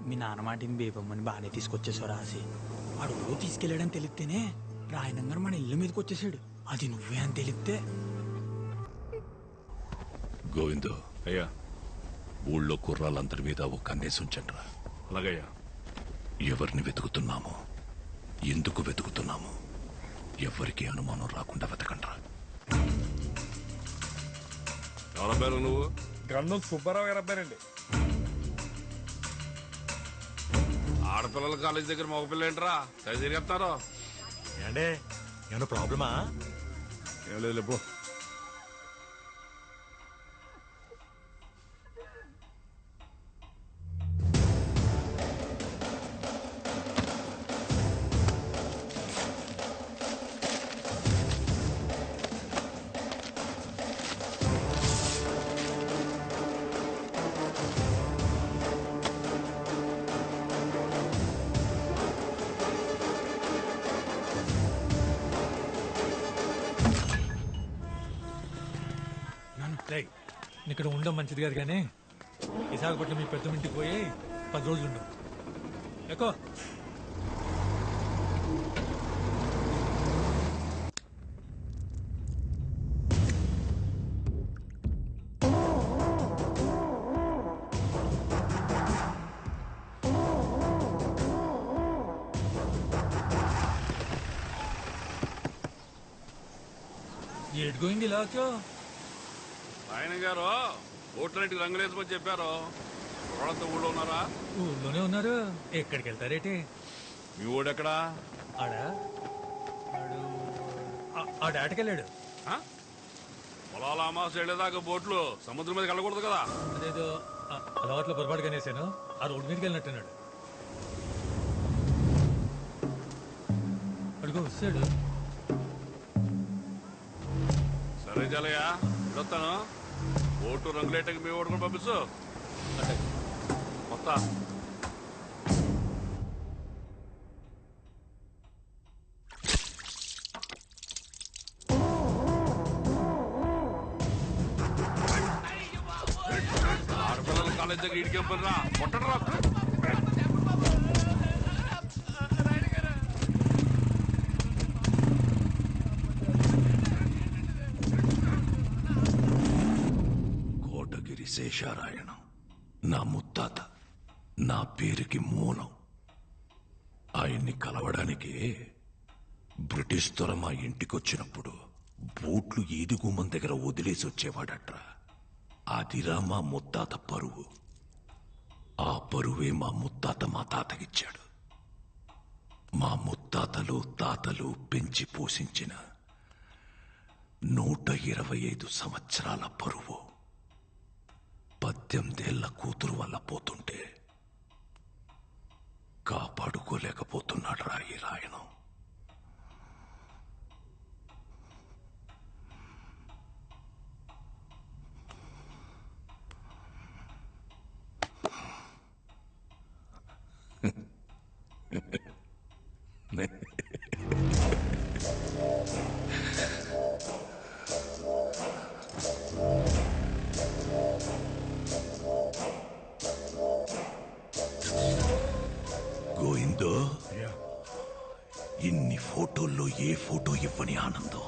మీ నాన్నమాటిని బేబమ్మని బాగానే తీసుకొచ్చేసావు రాసి అడుగు తీసుకెళ్ళాడని తెలిస్తేనే రాయనంగా మన ఇల్లు మీదకి వచ్చేసాడు. అది నువ్వే అని తెలిస్తే. గోవిందు అయ్యా, ఊళ్ళో కుర్రాళ్ళందరి మీద ఒక కన్నేసి ఉంచండిరా. అలాగయ్యా. ఎవరిని వెతుకుతున్నామో, ఎందుకు వెతుకుతున్నామో ఎవరికి అనుమానం రాకుండా వెతకండ్రా. ఎవరి పేరు నువ్వు? గన్ను సుబ్బారావు గారు అబ్బారండి. ఆడపిల్లల కాలేజ్ దగ్గర మగపిల్ల ఏంట్రా తెగ తిరిగేస్తారు? ఏండే ఏమన్నా ప్రాబ్లమా? ఏం లేదు పో. ఇక్కడ ఉండడం మంచిది కాదు కానీ విశాఖపట్నం మీ పెద్ద ఇంటికి పోయి 10 రోజులు ఉండవు. ఎక్కువ ఏడు గోయింది ఇలా ఆయన గారు ఓట్లన్నింటికి రంగులేసుకొని చెప్పారు. వాళ్ళంతా ఊళ్ళో ఉన్నారా? ఊళ్ళోనే ఉన్నారు. ఎక్కడికి వెళ్తారేటి? మీ ఊడెక్కడా? ఆటకెళ్ళాడు. పొలాల అమావాస వెళ్ళేదాకా బోట్లు సముద్రం మీదకి వెళ్ళకూడదు కదా? అదేదో అలవాట్లో పొరపాటుగా అనేసాను. ఆ రోడ్డు మీదకి వెళ్ళినట్టున్నాడు. అడుగు వస్తాడు. సరే చాలయ్యా, వస్తాను. ఓటు రంగులేటకి మీ ఓటు కూడా పంపిస్తూ మొత్తం ఆడపిల్లల కాలేజ్ దగ్గర ఇడికేం పని రా, కొట్టడు రా. శేషారాయణం నా ముత్తాత, నా పేరుకి మూలం. ఆయన్ని కలవడానికి బ్రిటిష్ దొర మా ఇంటికొచ్చినప్పుడు బూట్లు ఈదుగుమ్మం దగ్గర వదిలేసి వచ్చేవాడట్రా. అదిరా మా ముత్తాత పరువు. ఆ పరువే మా ముత్తాత మా తాతకిచ్చాడు. మా ముత్తాతలు తాతలు పెంచి పోషించిన 125 సంవత్సరాల పరువు 18 ఏళ్ల కూతురు వల్ల పోతుంటే కాపాడుకోలేకపోతున్నాడు రా ఈ రాయణం. గోవిందో, ఇన్ని ఫోటోల్లో ఏ ఫోటో ఇవ్వని ఆనందం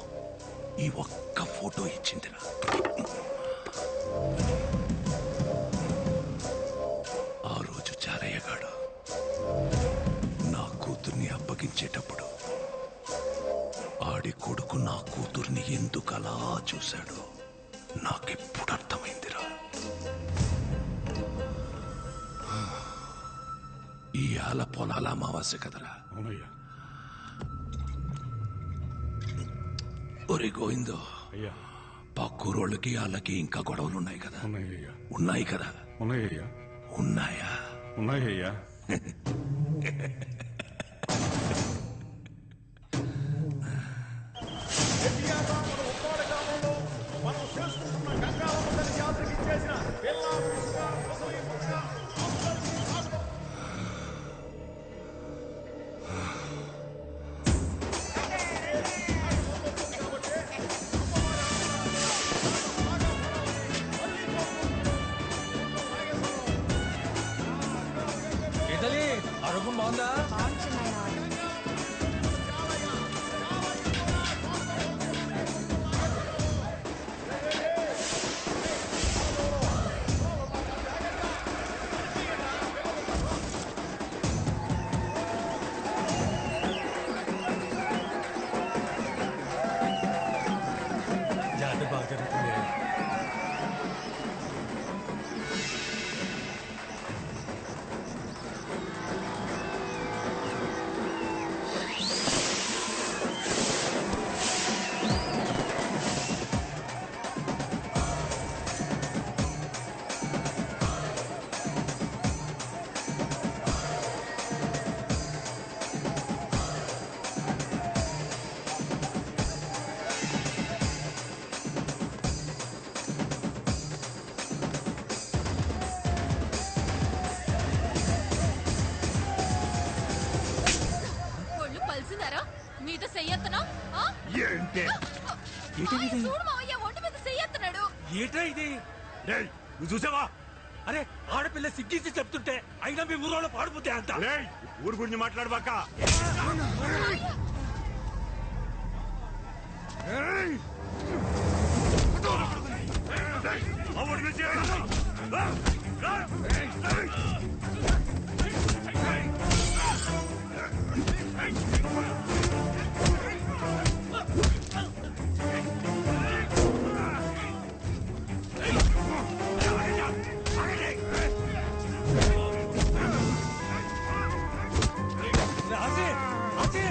ఈ ఒక్క ఫోటో ఇచ్చిందిరా. ఆ రోజు చారయ్యగాడు నా కూతుర్ని అప్పగించేటప్పుడు ఆడి కొడుకు నా కూతుర్ని ఎందుకలా చూశాడో నాకెప్పుడు అర్థమైందిరా. ఈ ఆల పొలాల అమావాస్య కదరా. ఒరే గోవిందో, పక్కూరోళ్ళకి వాళ్ళకి ఇంకా గొడవలున్నాయి కదా? ఉన్నాయి కదా? ఉన్నాయా? ఉన్నాయ్యా. మనం చేసుకుంటున్న ఏంటది ఆరోగ్యం బాగుందా? జాతర బాగా జరుగుతుంది. ఒళ్ళు పలిసిందారా మీద చెయ్యత్తనా ఏంటే చూడు మావయ్య ఒంటి మీద చెయ్యత్తనాడు. ఏటా ఇది? డేయ్, నువ్వు చూసావా? అరే ఆడపిల్ల సిగ్గించి చెప్తుంటే అయినా మీ ఊరోళ్ళు పాడిపోతే అంత డేయ్, ఊరు గురించి మాట్లాడబాక. ఆసి ఆసి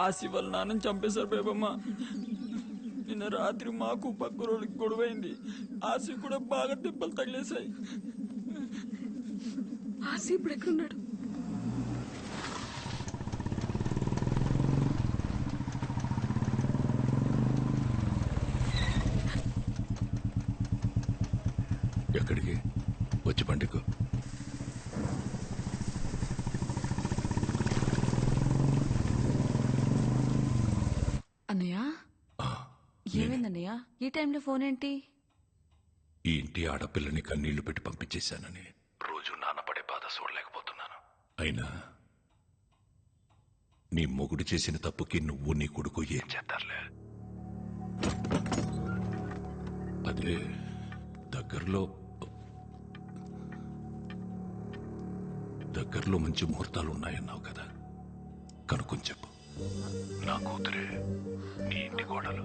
ఆసి వాళ్ళ నాన్నని చంపేశారు బేబమ్మ. నిన్న రాత్రి మాకు పక్క రోజులకి గొడవైంది. ఆసి కూడా బాగా దెబ్బలు తగిలేశాయి. ఆసి ఇప్పుడు ఎక్కడున్నాడు? ఎక్కడికి వచ్చి పండుగ? అన్నయ్య ఏమైందన్నయ్య? ఈ టైంలో ఫోన్ ఏంటి? ఈ ఇంటి ఆడపిల్లని కన్నీళ్లు పెట్టి పంపించేశానని రోజు నాన్నపడే బాధ చూడలేకపోతున్నాను. అయినా నీ మొగుడు చేసిన తప్పుకి నువ్వు నీ కొడుకు ఏం చేస్తారులే. అదే దగ్గరలో మంచి ముహూర్తాలు ఉన్నాయన్నావు కదా, కనుక్కొని చెప్పు. నా కూతురే నీ ఇంటి కోడలు.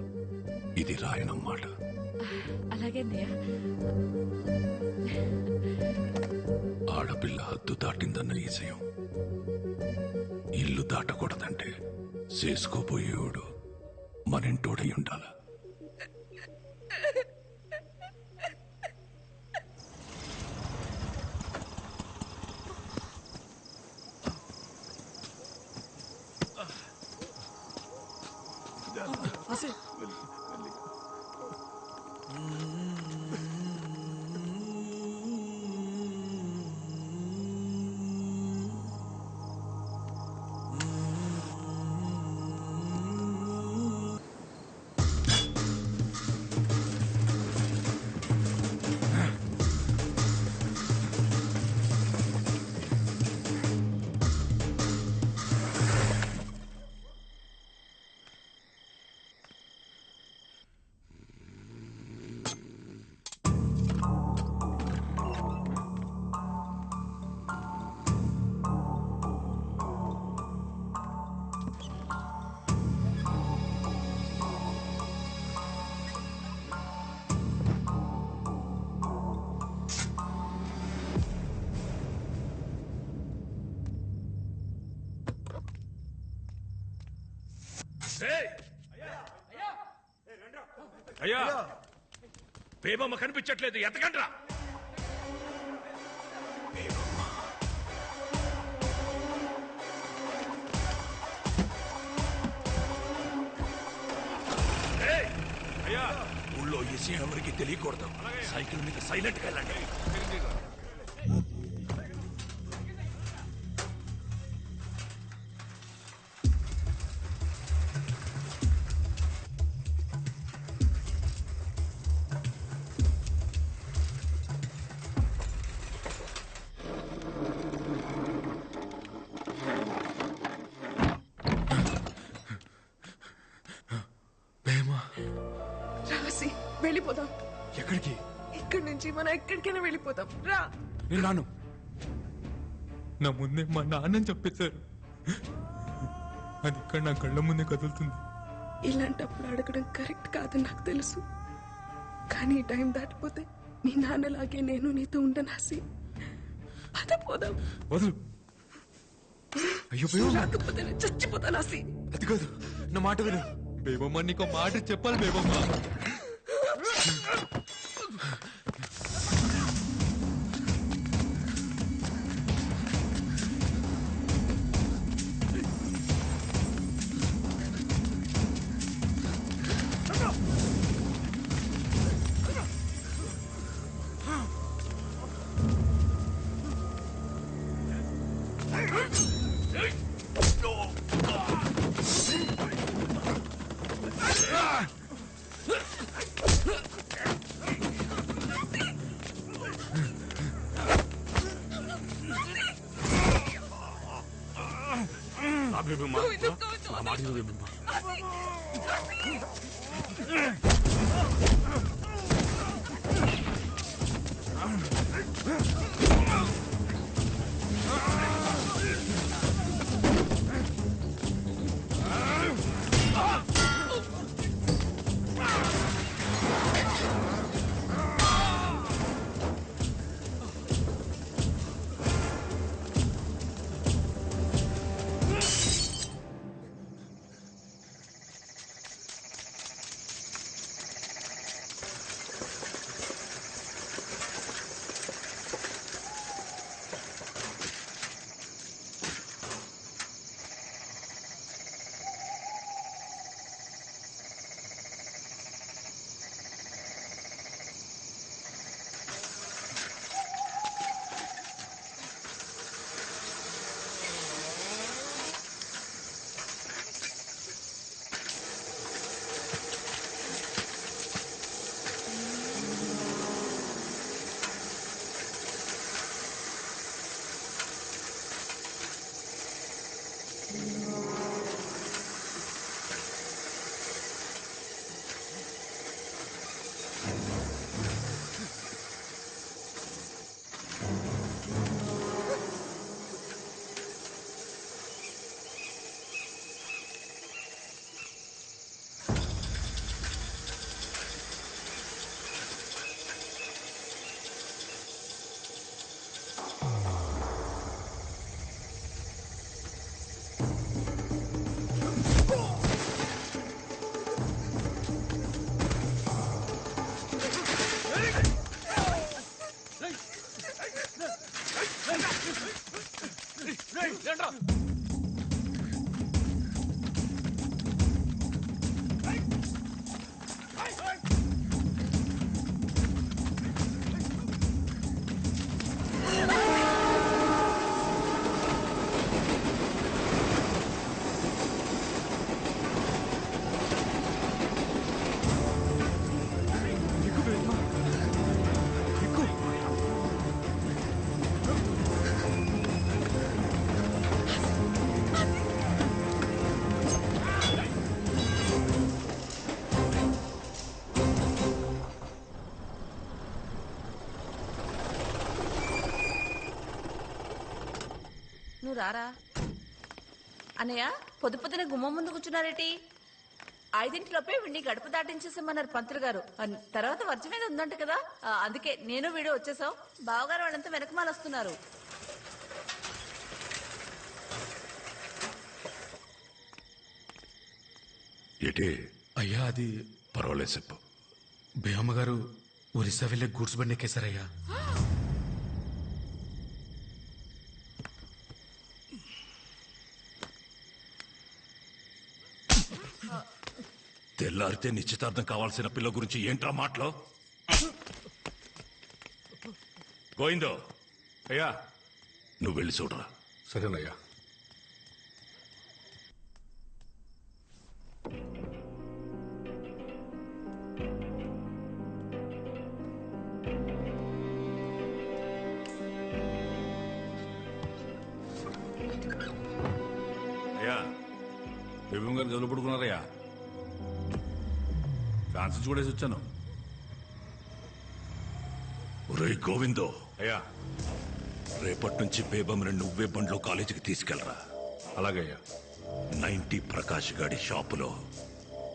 ఇది రాయనమ్మాట. అలాగే అన్నయ్య. ఆడపిల్ల హద్దు దాటిందన్న ఈజయం ఇల్లు దాటకూడదంటే చేసుకోబోయేవాడు మనింటోడై ఉండాల. అయ్యా బేబమ్మ కనిపించట్లేదు, ఎతకండ్రా. అయ్యా ఊళ్ళో ఈ విషయం ఎవరికి తెలియకూడదు. సైకిల్ మీద సైలెంట్ గా వెళ్ళండి. రాసి వెళ్ళిపోదాం. ఎక్కడికి? ఇక్కడి నుంచి మనం ఎక్కడికైనా వెళ్ళిపోదాం. రా. నేను రాను. నా ముందే మా నాన్నని చెప్పేశారు. అది ఇక్కడ నా కళ్ళ ముందే కదులుతుంది. ఇలాంటప్పుడు అడగడం కరెక్ట్ కాదని నాకు తెలుసు, కానీ ఈ టైం దాటిపోతే మీ నాన్నలాగే నేను నీతో ఉండనాసి. పద పోదాం. వదులు. అయ్యో రాకపోతే నేను చచ్చిపోతానాసి. అది కాదు, నా మాట విను. బేబమ్మ నీకు మాట చెప్పాలి. బేబమ్మ నువ్వు రారా అన్నయ్య. పొద్దు పొద్దున గుమ్మం ముందు కూర్చున్నారేటి? 5 వీడిని గడప దాటించేసామన్నారు పంతులు గారు. తర్వాత వర్జం మీద ఉందంట కదా, అందుకే నేను వీడు వచ్చేసాం. బావగారు వాళ్ళంతా వెనకమాల వస్తున్నారు. ఏటే అయ్యా అది పర్వాలేదు చెప్పు. బేయమ్మ గారు ఒరిస్సా వెళ్ళే గూడ్స్ బండి ఎక్కేశారయ్యా. తెల్లారితే నిశ్చితార్థం కావాల్సిన పిల్ల గురించి ఏంట్రా మాటలు? గోయిందో అయ్యా. నువ్వు వెళ్ళి చూడరా. సరేనయ్యా. అయ్యా, బేబం గారు గదులు పడుకున్నారయ్యా. ఫ్యాన్సీ చూడేసి వచ్చాను. ఒరేయ్ గోవిందో, అయ్యా. రేపటి నుంచి బేబమ్ని నువ్వే బండ్లో కాలేజీకి తీసుకెళ్ళరా. అలాగయ్యా. 90 ప్రకాష్ గాడి షాపులో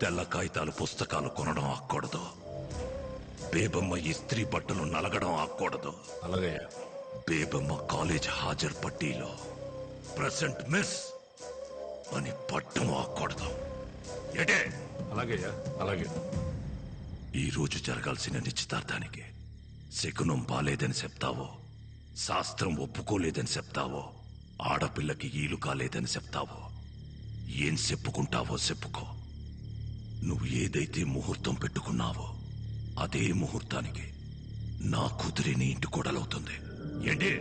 తెల్ల కాగితాలు పుస్తకాలు కొనడం ఆక్కూడదు. బేబమ్మ ఇస్త్రీ బట్టలు నలగడం ఆక్కూడదు. అలాగయ్యా. బేబమ్మ కాలేజ్ హాజరు పట్టీలో ప్రెసెంట్ మిస్ అని పట్టం ఆక్కూడదు. ఏటే? అలాగయ్యా. అలాగే. ఈ రోజు జరగాల్సిన నిశ్చితార్థానికి శకునం బాలేదని చెప్తావో, శాస్త్రం ఒప్పుకోలేదని చెప్తావో, ఆడపిల్లకి ఈలు కాలేదని చెప్తావో, ఏం చెప్పుకుంటావో చెప్పుకో. నువ్వు ఏదైతే ముహూర్తం పెట్టుకున్నావో అదే ముహూర్తానికి నా కూతురి నీ ఇంటి కోడలవుతుంది. ఏంటి?